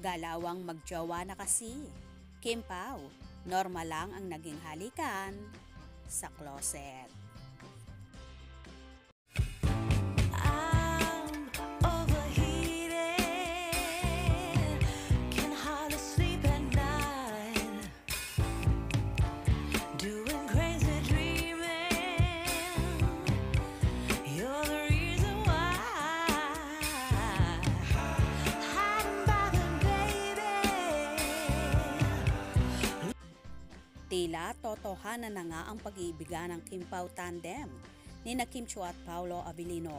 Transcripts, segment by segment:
Galawang magjowa na kasi. Kim Pao, normal lang ang naging halikan sa closet. Tila totohanan na nga ang pag-iibigan ng Kim Pao tandem ni na Kim Chiu at Paolo Abilino.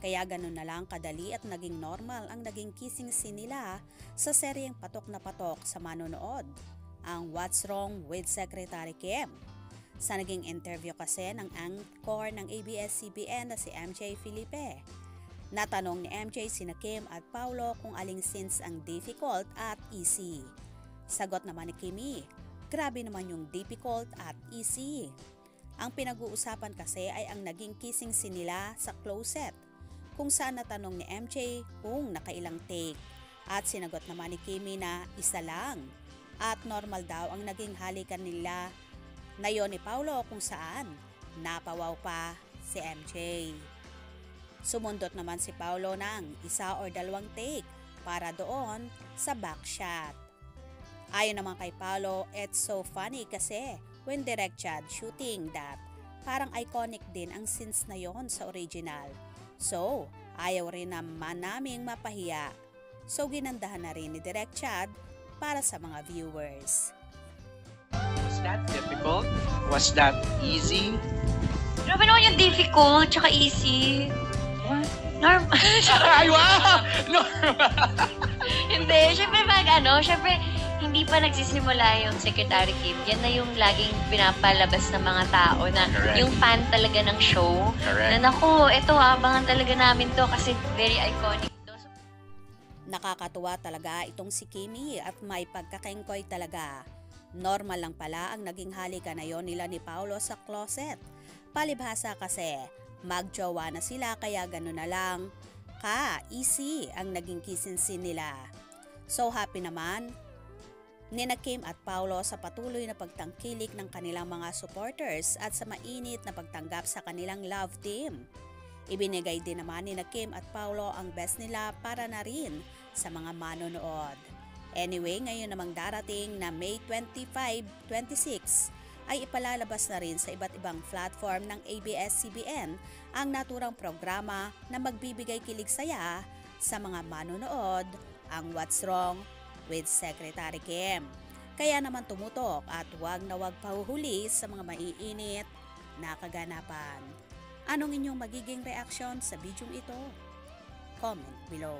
Kaya ganun na lang kadali at naging normal ang naging kissing scene nila sa seryeng Patok na Patok sa manonood, ang What's Wrong with Secretary Kim. Sa naging interview kasi ng anchor ng ABS-CBN na si MJ Felipe, natanong ni MJ sina Kim at Paolo kung aling scenes ang difficult at easy. Sagot naman ni Kimi, grabe naman yung difficult at easy. Ang pinag-uusapan kasi ay ang naging kissing scene nila sa closet, kung saan natanong ni MJ kung nakailang take. At sinagot naman ni Kimi na isa lang. At normal daw ang naging halikan nila na yon ni Paolo kung saan napawaw pa si MJ. Sumundot naman si Paolo ng isa or dalawang take para doon sa backshot. Ayon naman kay Paolo, it's so funny kasi when Direct Chad shooting that, parang iconic din ang scenes na yon sa original. So, ayaw rin naman naming mapahiya. So, ginandahan na rin ni Direct Chad para sa mga viewers. Was that difficult? Was that easy? Grabe naman yung difficult tsaka easy. What? Normal. Ay, wow! Normal! Hindi, syempre syempre hindi pa nagsisimula yung Secretary Kim. Yan na yung laging pinapalabas ng mga tao na Correct. yung fan talaga ng show. Correct. Na naku, eto abangan talaga namin to kasi very iconic to. Nakakatuwa talaga itong si Kimi at may pagkakengkoy talaga. Normal lang pala ang naging halikan na yon nila ni Paolo sa closet. Palibhasa kasi, magjowa na sila kaya gano'n na lang. Easy ang naging kissing scene nila. So happy naman nina Kim at Paolo sa patuloy na pagtangkilik ng kanilang mga supporters at sa mainit na pagtanggap sa kanilang love team. Ibinigay din naman nina Kim at Paolo ang best nila para na rin sa mga manonood. Anyway, ngayon namang darating na May 25, 26 ay ipalalabas na rin sa iba't ibang platform ng ABS-CBN ang naturang programa na magbibigay kilig saya sa mga manonood, ang What's Wrong with Secretary Kim. Kaya naman tumutok at wag na wag pahuhuli sa mga maiinit na kaganapan. Anong inyong magiging reaksyon sa video ito? Comment below.